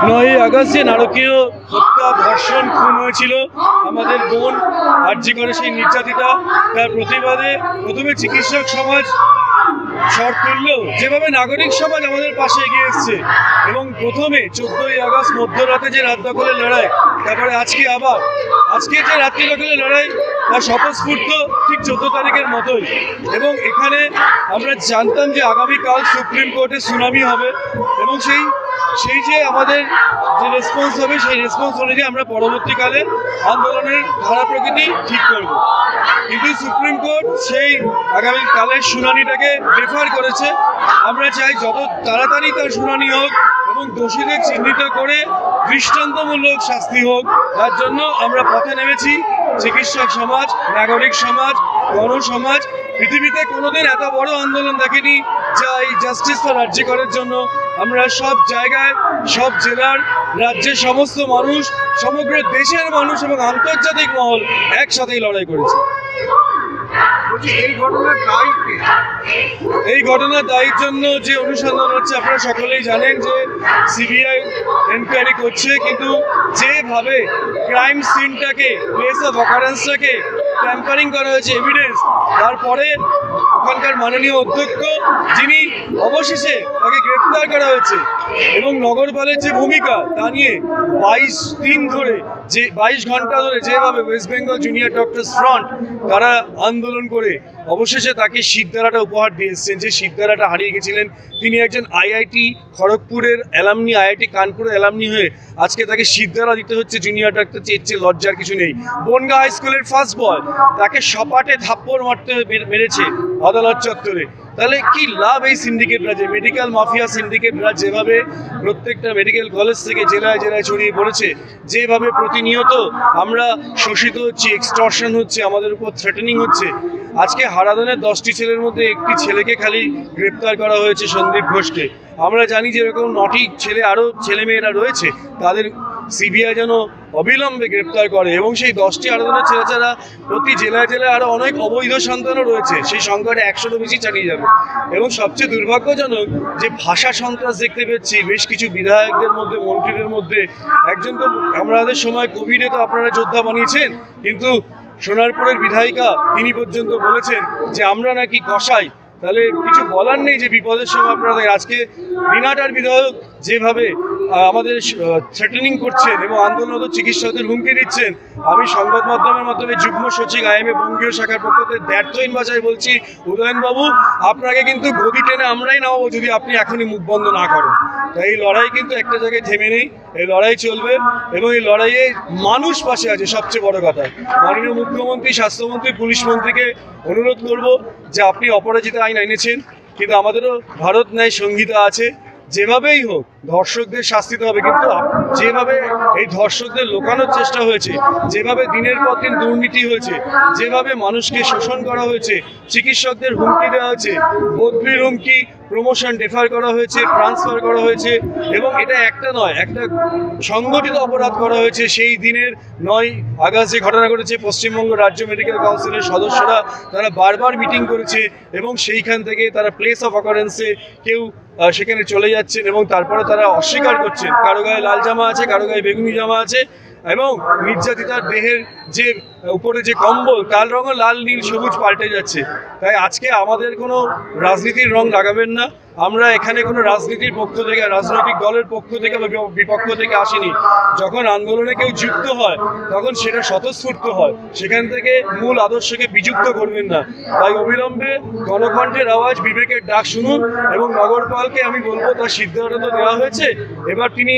9ই August যে নারকীয় হত্যা ধর্ষণ খুন হয়েছিল আমাদের বোন আরজি করে সেই নির্যাতিতা, তার প্রতিবাদে প্রথমে চিকিৎসক সমাজ স্বর তুললেও যেভাবে নাগরিক সমাজ আমাদের পাশে এগিয়ে এসছে এবং প্রথমে 14ই আগস্ট মধ্যরাতে যে রাত দখলের লড়াই, তারপরে আজকে যে রাত্রি দখলের লড়াই তার স্বতঃস্ফূর্ত ঠিক 14 তারিখের মতোই। এবং এখানে আমরা জানতাম যে আগামীকাল সুপ্রিম কোর্টে শুনানি হবে এবং সেই যে আমাদের যে রেসপন্স হবে সেই রেসপন্স অনুযায়ী আমরা পরবর্তীকালে আন্দোলনের ধারা প্রকৃতি ঠিক করব। কিন্তু সুপ্রিম কোর্ট সেই আগামীকালের শুনানিটাকে ডিফার করেছে। আমরা চাই যত তাড়াতাড়ি তার শুনানি হোক এবং দোষীদের চিহ্নিত করে দৃষ্টান্তমূলক শাস্তি হোক, তার জন্য আমরা পথে নেমেছি। চিকিৎসক সমাজ, নাগরিক সমাজ, গণসমাজ পৃথিবীতে কোনোদিন এত বড় আন্দোলন দেখেনি যা এই জাস্টিস ফর আরজি করের জন্য। আমরা সব জায়গায়, সব জেলার, রাজ্যের সমস্ত মানুষ, সমগ্র দেশের মানুষ এবং আন্তর্জাতিক মহল একসাথেই লড়াই করেছে। এই ঘটনার দায়ীর জন্য যে অনুসন্ধান হচ্ছে আপনারা সকলেই জানেন যে সিবিআই এনকোয়ারি করছে, কিন্তু যেভাবে ক্রাইম সিনটাকে, প্লেস অফ অকারেন্সটাকে ট্যাম্পারিং করা হয়েছে এভিডেন্স, তারপরে ওখানকার মাননীয় অধ্যক্ষ যিনি অবশেষে তাকে গ্রেপ্তার করা হয়েছে এবং নগরপালের যে ভূমিকা তা নিয়ে 22 ঘন্টা ধরে যেভাবে West Bengal junior doctors front তারা আন্দোলন করে অবশেষে তাকে শিবধারাটা উপহার দিয়ে এসছেন। যে শিবধারাটা হারিয়ে গেছিলেন, তিনি একজন আইআইটি খড়গপুরের অ্যালামনি, আইআইটি কানপুরের অ্যালামনি হয়ে আজকে তাকে শিবধারা দিতে হচ্ছে জুনিয়র ডাক্তার, চেয়ে লজ্জার কিছু নেই। বনগাঁ হাই স্কুলের ফার্স্ট বয় তাকে সপাটে থাপ্পড় মারতে মেরেছে আদালত চত্বরে। তাহলে কি লাভ এই সিন্ডিকেট রাজে? মেডিকেল মাফিয়া সিন্ডিকেট রাজ যেভাবে প্রত্যেকটা মেডিকেল কলেজ থেকে জেলায় জেলায় ছড়িয়ে পড়েছে, যেভাবে প্রতিনিয়ত আমরা শোষিত হচ্ছি, এক্সটর্শন হচ্ছে, আমাদের উপর থ্রেটেনিং হচ্ছে। আজকে হারাধনের 10টি ছেলের মধ্যে একটি ছেলেকে খালি গ্রেপ্তার করা হয়েছে, সন্দীপ ঘোষকে। আমরা জানি যে এরকম 9টি ছেলে, আরও ছেলেমেয়েরা রয়েছে, তাদের সিবিআই যেন অবিলম্বে গ্রেপ্তার করে এবং সেই 10টি হারাধনের ছেলে ছাড়া প্রতি জেলায় জেলায় আরও অনেক অবৈধ সন্তানও রয়েছে, সেই সংখ্যাটা 100-রও বেশি চালিয়ে যাবে। এবং সবচেয়ে দুর্ভাগ্যজনক যে ভাষা সন্ত্রাস দেখতে পেয়েছি বেশ কিছু বিধায়কদের মধ্যে, মন্ত্রীদের মধ্যে। একজন তো আমাদের সময় কোভিডে তো আপনারা যোদ্ধা বানিয়েছেন, কিন্তু সোনারপুরের বিধায়িকা তিনি পর্যন্ত বলেছেন যে আমরা নাকি কসাই। তাহলে কিছু বলার নেই যে বিপদের সময় আপনারা আজকে দিনাটার বিধায়ক যেভাবে আমাদের থ্রেটেনিং করছেন এবং আন্দোলনরত চিকিৎসকদের হুমকি দিচ্ছেন। আমি সংবাদ মাধ্যমের মাধ্যমে যুগ্ম সচিব আইএমএ বঙ্গীয় শাখার পক্ষ থেকে দ্ব্যর্থহীন ভাষায় বলছি, উদয়নবাবু আপনাকে কিন্তু গদি টেনে আমরাই নামাবো যদি আপনি এখনই মুখ বন্ধ না করেন। তাই এই লড়াই কিন্তু একটা জায়গায় থেমে নেই, এই লড়াই চলবে এবং এই লড়াইয়ে মানুষ পাশে আছে। সবচেয়ে বড় কথা, মাননীয় মুখ্যমন্ত্রী, স্বাস্থ্যমন্ত্রী, পুলিশ মন্ত্রীকে অনুরোধ করব যে আপনি অপরাজিতা আইন এনেছেন, কিন্তু আমাদেরও ভারত ন্যায় সংহিতা আছে। যেভাবেই হোক ধর্ষকদের শাস্তি হবে, কিন্তু যেভাবে এই ধর্ষকদের লুকানোর চেষ্টা হয়েছে, যেভাবে দিনের পর দিন দুর্নীতি হয়েছে, যেভাবে মানুষকে শোষণ করা হয়েছে, চিকিৎসকদের হুমকি দেওয়া হয়েছে, বদলির হুমকি, প্রমোশন ডিফার করা হয়েছে, ট্রান্সফার করা হয়েছে এবং এটা একটা নয়, একটা সংগঠিত অপরাধ করা হয়েছে। সেই দিনের 9 আগস্ট যে ঘটনা ঘটেছে, পশ্চিমবঙ্গ রাজ্য মেডিকেল কাউন্সিলের সদস্যরা তারা বারবার মিটিং করেছে এবং সেইখান থেকে তারা প্লেস অফ অকারেন্সে কেউ সেখানে চলে যাচ্ছেন এবং তারপরে তারা অস্বীকার করছেন। কারো গায়ে লাল জামা আছে, কারো গায়ে বেগুনি জামা আছে এবং নির্যাতিতার দেহের যে উপরে যে কম্বল তার রঙও লাল, নীল, সবুজ পাল্টে যাচ্ছে। তাই আজকে আমাদের কোনো রাজনীতির রং লাগাবেন না। আমরা এখানে কোনো রাজনীতির পক্ষ থেকে, রাজনৈতিক দলের পক্ষ থেকে বা বিপক্ষ থেকে আসিনি। যখন আন্দোলনে কেউ যুক্ত হয় তখন সেটা স্বতঃস্ফূর্ত হয়, সেখান থেকে মূল আদর্শকে বিযুক্ত করবেন না। তাই অবিলম্বে গণকণ্ঠের আওয়াজ, বিবেকের ডাক শুনুন এবং নগরপালকে আমি বলবো তার সিদ্ধান্ত তো দেওয়া হয়েছে, এবার তিনি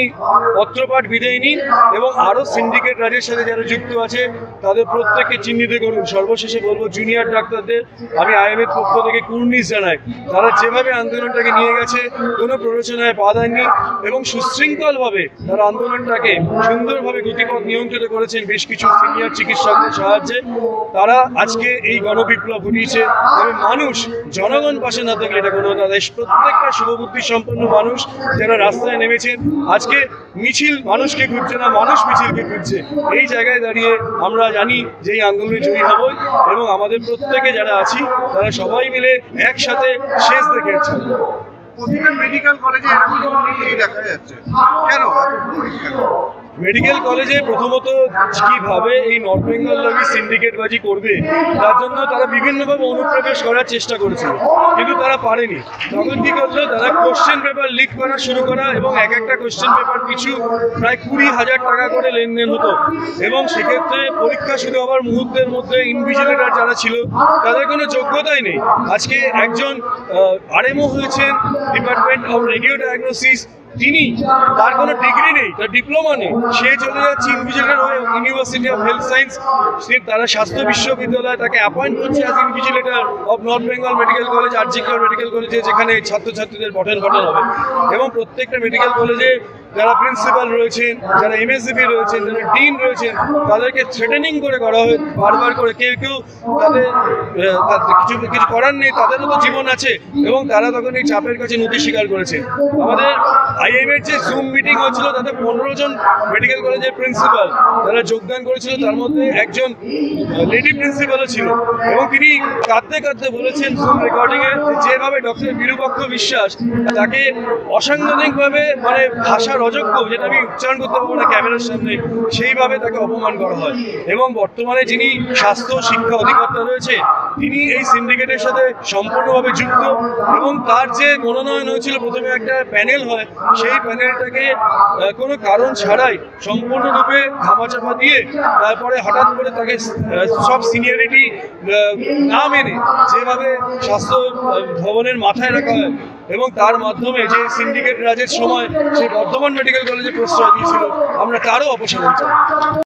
পত্রপাঠ বিদায় নিন এবং আরও সিন্ডিকেট রাজের সাথে যারা যুক্ত আছে তাদের প্রত্যেককে চিহ্নিত করুন। সর্বশেষে বলবো জুনিয়র ডাক্তারদের আমি আইএমএর পক্ষ থেকে কুর্নিশ জানাই, তারা যেভাবে আন্দোলনটাকে নিয়ে গেছে কোনো প্ররোচনায় পা দেননি এবং সুশৃঙ্খলভাবে তারা আন্দোলনটাকে সুন্দরভাবে গতিপথ নিয়ন্ত্রিত করেছেন বেশ কিছু সিনিয়র চিকিৎসকদের সাহায্যে। তারা আজকে এই গণবিপ্লব ঘটিয়েছে। তবে মানুষ, জনগণ পাশে না থাকলে এটা কোনো দেশ, প্রত্যেকটা শুভবুদ্ধি সম্পন্ন মানুষ যারা রাস্তায় নেমেছেন আজকে মিছিল মানুষকে খুঁজছে না, মানুষ মিছিলকে খুঁজছে। এই জায়গায় দাঁড়িয়ে আমরা জানি যে এই আন্দোলনে জয়ী হবই এবং আমাদের প্রত্যেকে যারা আছি তারা সবাই মিলে একসাথে শেষ দেখে প্রতিটা মেডিকেল কলেজে এরকম দুর্নীতি দেখা যাচ্ছে, কেন? মেডিকেল কলেজে প্রথমত কিভাবে এই নর্থ বেঙ্গল লাগি সিন্ডিকেটবাজি করবে তার জন্য তারা বিভিন্নভাবে অনুপ্রবেশ করার চেষ্টা করেছিল, কিন্তু তারা পারেনি। তখন কি করলো, তারা কোশ্চেন পেপার লিক করা শুরু করা এবং এক একটা কোশ্চেন পেপার পিছু প্রায় 20,000 টাকা করে লেনদেন হতো। এবং সেক্ষেত্রে পরীক্ষা শুরু হওয়ার মুহূর্তের মধ্যে ইনভিজিলেটর যারা ছিল তাদের কোনো যোগ্যতাই নেই। আজকে একজন আরএমও হয়েছেন ডিপার্টমেন্ট অফ রেডিও ডায়াগনোসিস, তিনি তার কোনো ডিগ্রি নেই, তার ডিপ্লোমা নেই, সে চলে যাচ্ছে ইনভিজিলেটর হয়ে ইউনিভার্সিটি অফ হেলথ সায়েন্স, সে তারা স্বাস্থ্য বিশ্ববিদ্যালয় তাকে অ্যাপয়েন্ট করছে as invigilator of North Bengal medical college, R G. Kar medical কলেজে, যেখানে ছাত্রছাত্রীদের পঠন হবে। এবং প্রত্যেকটা মেডিকেল কলেজে যারা প্রিন্সিপাল রয়েছেন, যারা এমএসডিপি রয়েছেন, যারা ডিন রয়েছেন, তাদেরকে থ্রেটেনিং করে করা হয় বারবার করে। কেউ কেউ তাদের কিছু করার নেই, তাদেরও তো জীবন আছে, এবং তারা তখন এই চাপের কাছে নতি স্বীকার করেছে। আমাদের আইএমের যে জুম মিটিং হচ্ছিল তাতে 15 জন মেডিকেল কলেজের প্রিন্সিপাল তারা যোগদান করেছিল, তার মধ্যে একজন লেডি প্রিন্সিপালও ছিল। এবং তিনি কাঁদতে কাঁদতে বলেছেন জুম রেকর্ডিংয়ে, যেভাবে ডক্টর বিরূপাক্ষ বিশ্বাস তাকে অসাংবিধানিকভাবে, মানে ভাষার অযোগ্য, যেটা আমি উচ্চারণ করতে পারবো না ক্যামেরার সামনে, সেইভাবে তাকে অপমান করা হয়। এবং বর্তমানে যিনি স্বাস্থ্য শিক্ষা অধিকর্তা রয়েছে, তিনি এই সিন্ডিকেটের সাথে সম্পূর্ণভাবে যুক্ত। এবং তার যে মনোনয়ন হয়েছিল, প্রথমে একটা প্যানেল হয়, সেই প্যানেলটাকে কোনো কারণ ছাড়াই সম্পূর্ণরূপে ধামাচাপা দিয়ে তারপরে হঠাৎ করে তাকে সব সিনিয়রিটি না মেনে যেভাবে স্বাস্থ্য ভবনের মাথায় রাখা হয়, এবং তার মাধ্যমে যে সিন্ডিকেট রাজের সময় সে বর্ধমান মেডিকেল কলেজে প্রশ্রয় দিয়েছিল, আমরা তারও অপসারণ চাই।